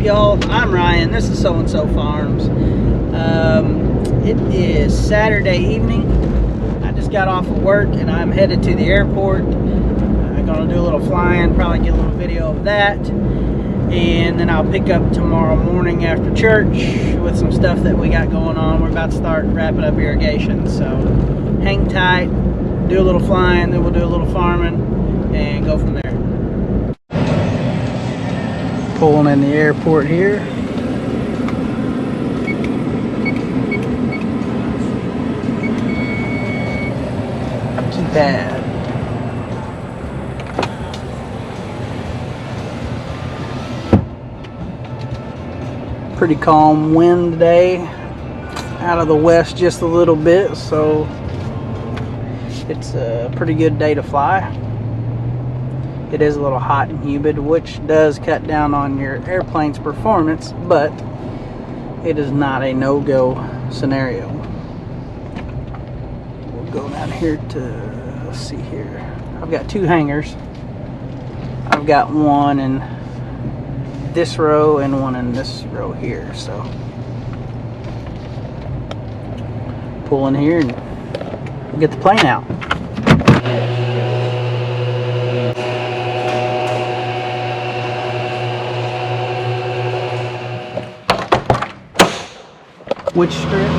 y'all? I'm Ryan. This is So and So Farms. It is Saturday evening. I just got off of work and I'm headed to the airport. I'm gonna do a little flying, probably get a little video of that, and then I'll pick up tomorrow morning after church with some stuff that we got going on. We're about to start wrapping up irrigation, so hang tight, do a little flying, then we'll do a little farming and go from there. Pulling in the airport here. Not too bad. Pretty calm wind today. Out of the west just a little bit, so it's a pretty good day to fly. It is a little hot and humid, which does cut down on your airplane's performance, but it is not a no-go scenario. We'll go down here to, let's see here. I've got two hangars. I've got one in this row and one in this row here, so pull in here and get the plane out. Which strip?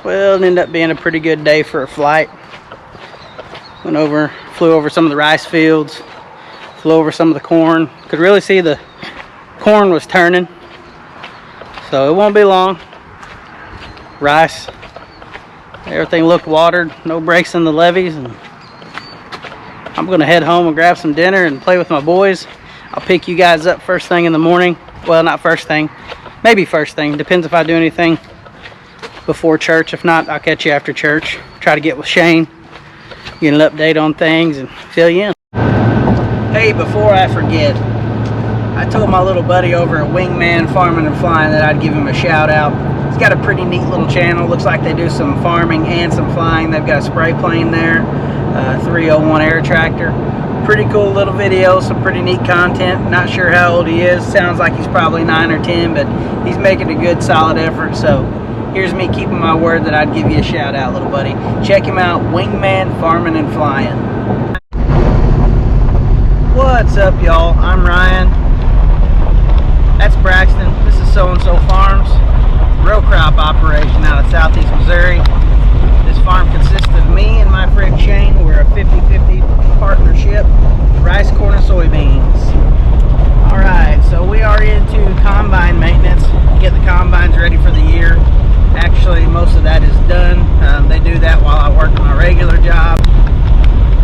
Well, it ended up being a pretty good day for a flight. Flew over some of the rice fields, flew over some of the corn. Could really see the corn was turning, so it won't be long. Rice, everything looked watered, no breaks in the levees, and I'm gonna head home and grab some dinner and play with my boys. I'll pick you guys up first thing in the morning. Well, not first thing, maybe first thing, depends if I do anything before church. If not, I'll catch you after church. Try to get with Shane, get an update on things and fill you in. Hey, before I forget, I told my little buddy over at Wingman Farming and Flying that I'd give him a shout out. He's got a pretty neat little channel. Looks like they do some farming and some flying. They've got a spray plane there, 301 air tractor. Pretty cool little video, some pretty neat content. Not sure how old he is. Sounds like he's probably 9 or 10, but he's making a good solid effort. So here's me keeping my word that I'd give you a shout out, little buddy. Check him out, Wingman Farming and Flying. What's up, y'all? I'm Ryan. That's Braxton. This is So and So Farms. Row crop operation out of Southeast Missouri. This farm consists of me and my friend Shane. We're a 50-50 partnership, rice, corn, and soybeans. Alright, so we are into combine maintenance. Get the combines ready for the year. Actually, most of that is done. They do that while I work on my regular job.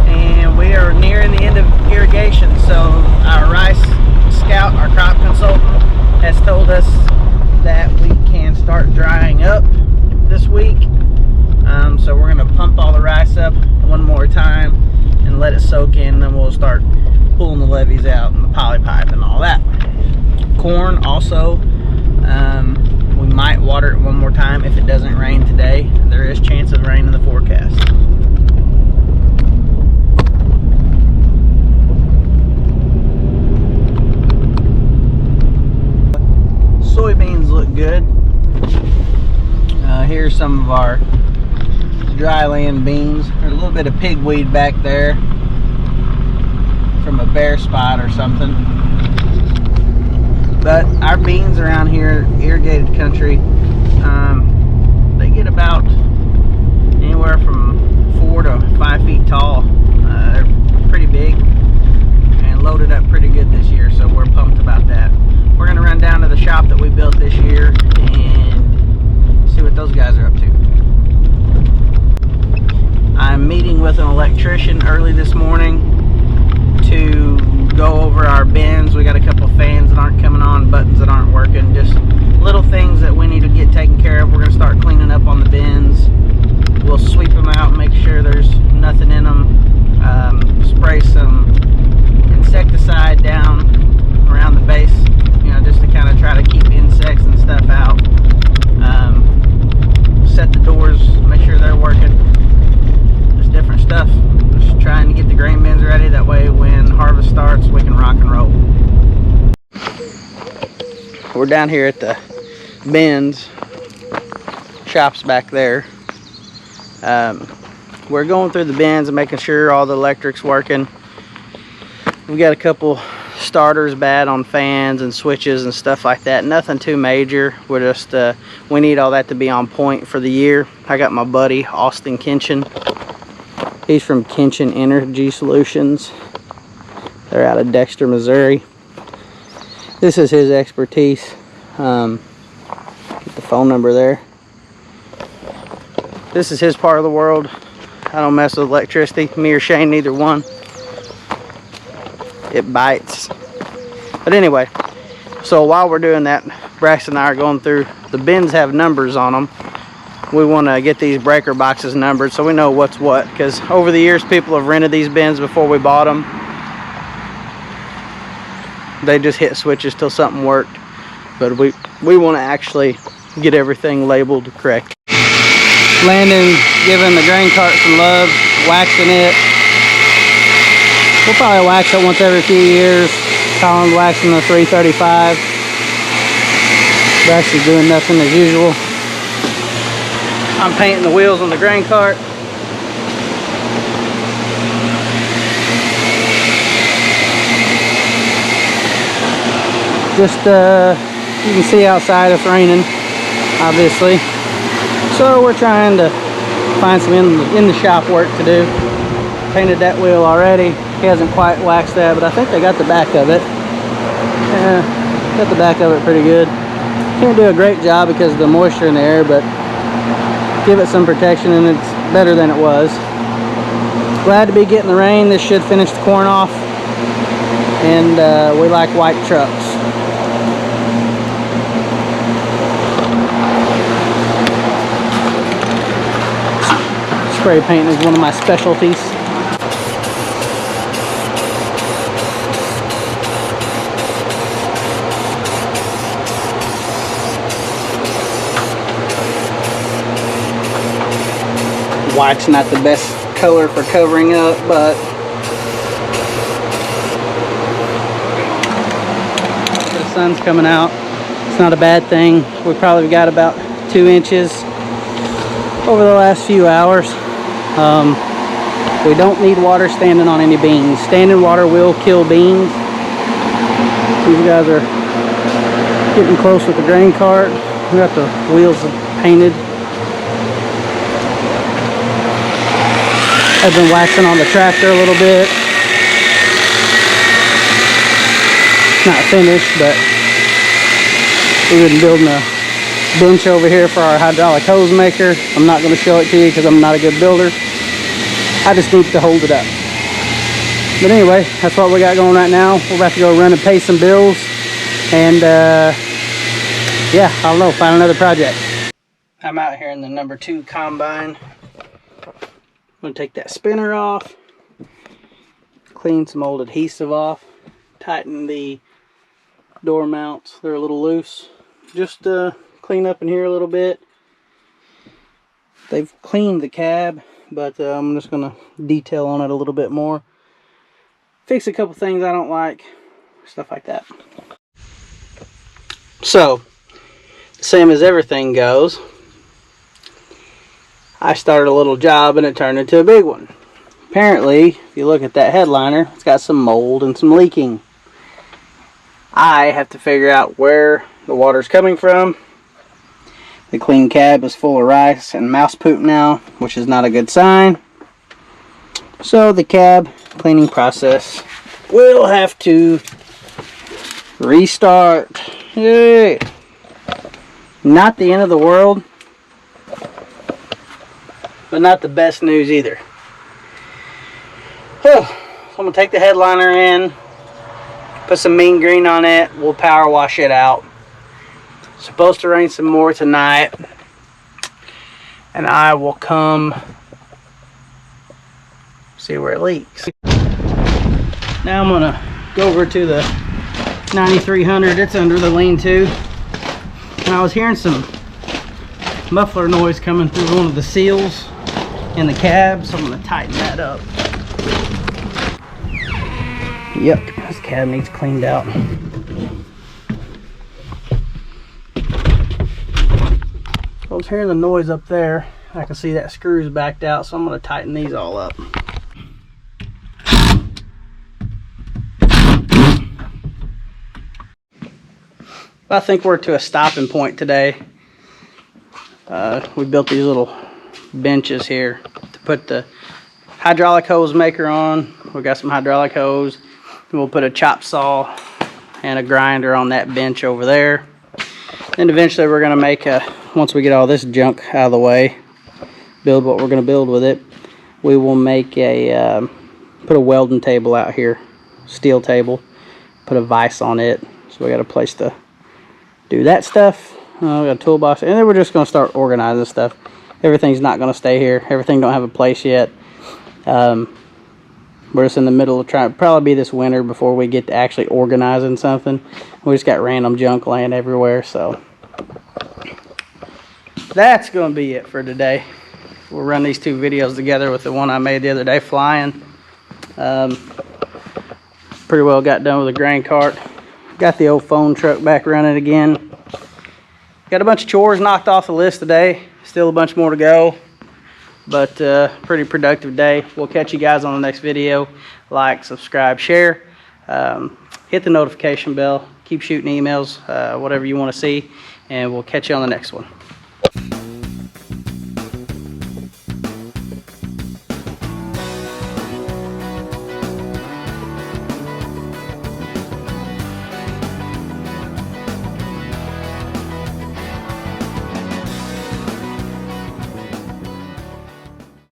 And we are nearing the end of irrigation. So our rice scout, our crop consultant, has told us that we can start drying up this week. So we're going to pump all the rice up one more time and let it soak in, and then we'll start pulling the levees out and the poly pipe and all that. Of corn also. We might water it one more time if it doesn't rain today. There is chance of rain in the forecast. Soybeans look good. Here's some of our dry land beans. There's a little bit of pigweed back there from a bare spot or something. But our beans around here, irrigated country, they get about anywhere from 4 to 5 feet tall. They're pretty big and loaded up pretty good this year, so we're pumped about that. We're gonna run down to the shop that we built this year and see what those guys are up to. I'm meeting with an electrician early this morning to go over our bins. We got a couple fans that aren't coming on, buttons that aren't working, just little things that we need to get taken care of. We're going to start cleaning up on the bins. We'll sweep them out, make sure there's nothing in them, spray some insecticide down around the base, you know, just to kind of try to keep insects and stuff out. Set the doors, make sure they're working. Just different stuff. Just trying to get the grain bins ready, that way when harvest starts we can rock and roll. We're down here at the bins, shops back there. We're going through the bins and making sure all the electric's working. We got a couple starters bad on fans and switches and stuff like that. Nothing too major. We're just we need all that to be on point for the year. I got my buddy Austin Kinchin. He's from Kinchin Energy Solutions. They're out of Dexter, Missouri. This is his expertise. Get the phone number there. This is his part of the world. I don't mess with electricity. Me or Shane, neither one. It bites. But anyway, so while we're doing that, Braxton and I are going through. The bins have numbers on them. We want to get these breaker boxes numbered so we know what's what, because over the years people have rented these bins before we bought them. They just hit switches till something worked, but we want to actually get everything labeled correct. Landon giving the grain cart some love, waxing it. We'll probably wax it once every few years. Colin's waxing the 335. Braxton's doing nothing as usual. I'm painting the wheels on the grain cart. Just you can see outside it's raining, obviously. So we're trying to find some in the shop work to do. Painted that wheel already. He hasn't quite waxed that, but I think they got the back of it. Yeah, got the back of it pretty good. Can't do a great job because of the moisture in the air, but give it some protection and it's better than it was. Glad to be getting the rain. This should finish the corn off. And we like white trucks. Spray painting is one of my specialties. White's not the best color for covering up, but the sun's coming out. It's not a bad thing. We probably got about 2 inches over the last few hours. We don't need water standing on any beans. Standing water will kill beans. These guys are getting close with the grain cart. We got the wheels painted. I've been waxing on the tractor a little bit. Not finished, but we've been building a bench over here for our hydraulic hose maker. I'm not going to show it to you because I'm not a good builder. I just need to hold it up. But anyway, that's what we got going right now. We're about to go run and pay some bills. And yeah, I don't know, find another project. I'm out here in the number 2 combine. I'm going to take that spinner off. Clean some old adhesive off. Tighten the door mounts. They're a little loose. Just clean up in here a little bit. They've cleaned the cab, but I'm just gonna detail on it a little bit more. Fix a couple things I don't like, stuff like that. So, same as everything goes, I started a little job and it turned into a big one. Apparently, if you look at that headliner, it's got some mold and some leaking. I have to figure out where the water's coming from. The clean cab is full of rice and mouse poop now, which is not a good sign. So the cab cleaning process will have to restart. Yay! Not the end of the world, but not the best news either. So I'm going to take the headliner in, put some mean green on it, we'll power wash it out. Supposed to rain some more tonight, and I will come see where it leaks. Now I'm gonna go over to the 9300. It's under the lean-to, and I was hearing some muffler noise coming through one of the seals in the cab, so I'm gonna tighten that up. Yep, this cab needs cleaned out. I was hearing the noise up there. I can see that screw's backed out, so I'm going to tighten these all up. I think we're to a stopping point today. We built these little benches here to put the hydraulic hose maker on. We got some hydraulic hose. We'll put a chop saw and a grinder on that bench over there. Then eventually we're going to make a, once we get all this junk out of the way, build what we're going to build with it, we will make a, put a welding table out here, steel table, put a vise on it. So we got a place to do that stuff. We got a toolbox, and then we're just going to start organizing stuff. Everything's not going to stay here. Everything don't have a place yet. We're just in the middle of trying, probably be this winter before we get to actually organizing something. We just got random junk laying everywhere, so that's going to be it for today. We'll run these two videos together with the one I made the other day flying. Pretty well got done with the grain cart. Got the old phone truck back running again. Got a bunch of chores knocked off the list today. Still a bunch more to go. But pretty productive day. We'll catch you guys on the next video. Like, subscribe, share. Hit the notification bell. Keep shooting emails, whatever you want to see. And we'll catch you on the next one.